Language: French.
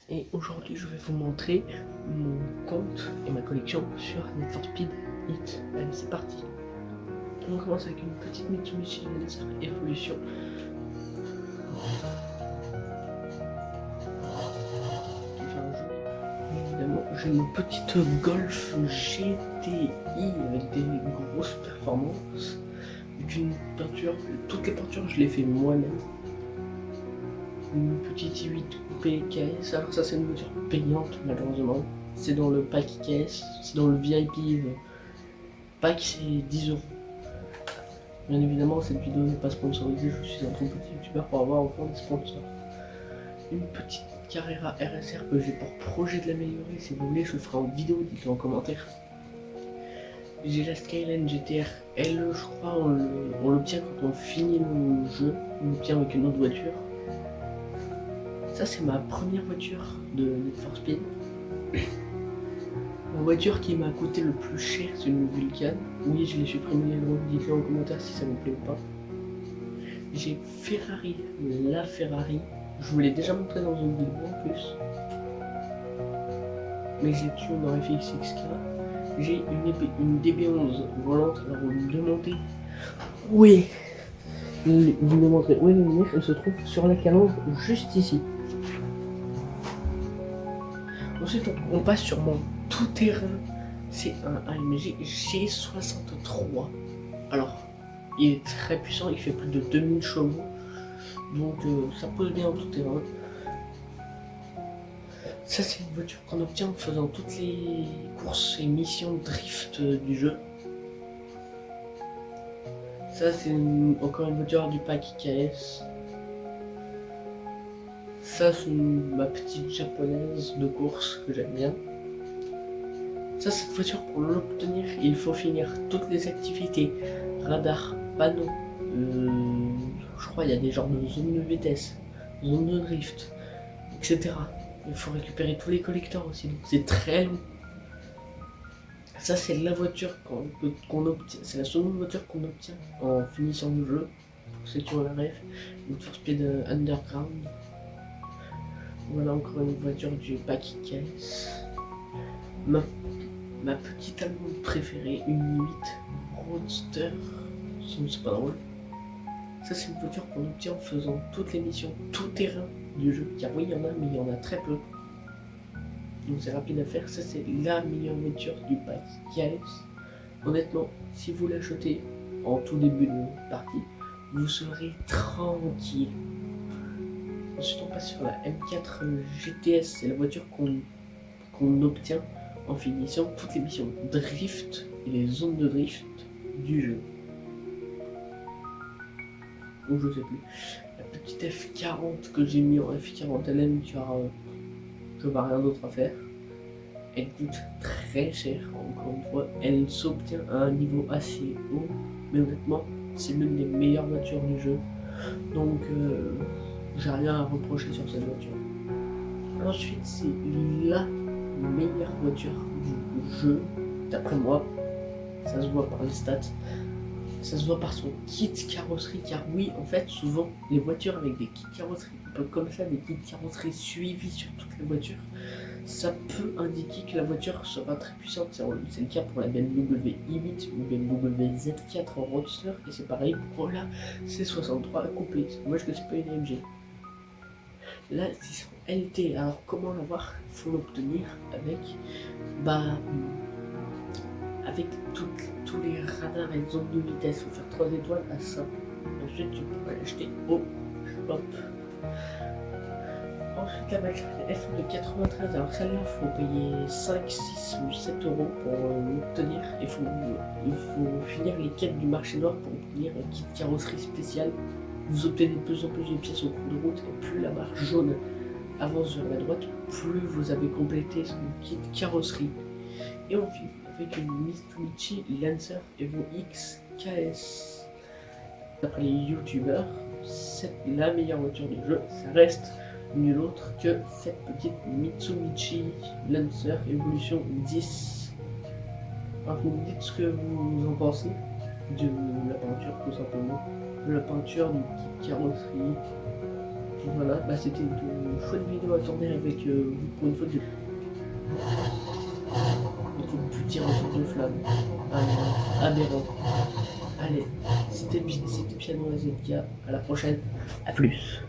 Et aujourd'hui je vais vous montrer mon compte et ma collection sur Need for Speed Heat. Allez, c'est parti. On commence avec une petite Mitsubishi Lancer Evolution. Évidemment, j'ai une petite Golf GTI avec des grosses performances, avec une peinture, toutes les peintures je les fais moi-même. Une petite i8 coupée KS, alors ça c'est une voiture payante malheureusement, c'est dans le pack KS, c'est dans le VIP pack, c'est 10 euros. Bien évidemment cette vidéo n'est pas sponsorisée, je suis un trop petit youtubeur pour avoir encore des sponsors. Une petite Carrera RSR que j'ai pour projet de l'améliorer, si vous voulez je le ferai en vidéo, dites-le en commentaire. J'ai la Skyline GTR L, je crois, on l'obtient quand on finit le jeu, on l'obtient avec une autre voiture. Ça c'est ma première voiture de Need for Speed. La voiture qui m'a coûté le plus cher c'est une Vulcan. Oui, je l'ai supprimé, dites-le en commentaire si ça vous plaît ou pas. J'ai Ferrari, la Ferrari. Je vous l'ai déjà montré dans une vidéo en plus. Mais j'ai toujours dans FX XK. J'ai une DB11 volante. Alors vous me demandez où est, vous me demanderez où est la lumière, elle se trouve sur la calandre juste ici. Ensuite on passe sur mon tout-terrain, c'est un AMG G63. Alors il est très puissant, il fait plus de 2000 chevaux, donc ça pose bien en tout-terrain. Ça c'est une voiture qu'on obtient en faisant toutes les courses et missions drift du jeu. Ça c'est encore une voiture du pack KS. Ça c'est ma petite japonaise de course que j'aime bien. Ça, cette voiture, pour l'obtenir, il faut finir toutes les activités, radar, panneau, je crois il y a des genres de zones de vitesse, zones de drift, etc. Il faut récupérer tous les collecteurs aussi, donc c'est très long. Ça c'est la voiture qu'on obtient, c'est la seconde voiture qu'on obtient en finissant le jeu, pour ceux qui ont la ref, Need for Speed Underground. Voilà encore une voiture du pack KS. Ma petite allemande préférée, une 8 Roadster, c'est pas drôle. Ça c'est une voiture qu'on obtient en faisant toutes les missions tout terrain du jeu, car oui il y en a mais il y en a très peu. Donc c'est rapide à faire, ça c'est la meilleure voiture du pack KS. Honnêtement, si vous l'achetez en tout début de partie, vous serez tranquille. Ensuite on passe sur la M4 GTS, c'est la voiture qu'on obtient en finissant toutes les missions drift et les zones de drift du jeu. Ou je sais plus. La petite F40 que j'ai mis en F40 LM car je n'ai rien d'autre à faire. Elle coûte très cher, encore une fois. Elle s'obtient à un niveau assez haut, mais honnêtement, c'est l'une des meilleures voitures du jeu. Donc, j'ai rien à reprocher sur cette voiture. Ensuite, c'est la meilleure voiture du jeu, d'après moi. Ça se voit par les stats, ça se voit par son kit carrosserie, car oui, en fait, souvent, les voitures avec des kits carrosserie, comme ça, des kits carrosserie suivis sur toutes les voitures, ça peut indiquer que la voiture sera très puissante. C'est le cas pour la BMW i8 ou BMW Z4 en Roadster, et c'est pareil pour la C63 coupée. C'est dommage que c'est pas une AMG. Là, c'est son LT. Alors, comment l'avoir? Il faut l'obtenir avec avec tous les radars et zones de vitesse. Il faut faire 3 étoiles à ça. Ensuite, tu pourras l'acheter au shop. Ensuite, la McLaren F de 93. Alors, celle-là, il faut payer 5, 6 ou 7 euros pour l'obtenir. Il faut finir les quêtes du marché noir pour obtenir un kit carrosserie spécial. Vous obtenez de plus en plus de pièces au cours de route, et plus la barre jaune avance vers la droite, plus vous avez complété son kit carrosserie. Et on finit avec une Mitsubishi Lancer Evo X KS. D'après les youtubeurs, c'est la meilleure voiture du jeu, ça reste nul autre que cette petite Mitsubishi Lancer Evolution 10. Alors vous me dites ce que vous en pensez de la peinture, tout simplement, de la peinture, du kit carrosserie, Voilà, bah c'était une chouette vidéo à tourner avec, pour une fois, j'ai beaucoup de petits retours de flamme. Aberrant. Allez, c'était Piano SNK, à la prochaine, à plus.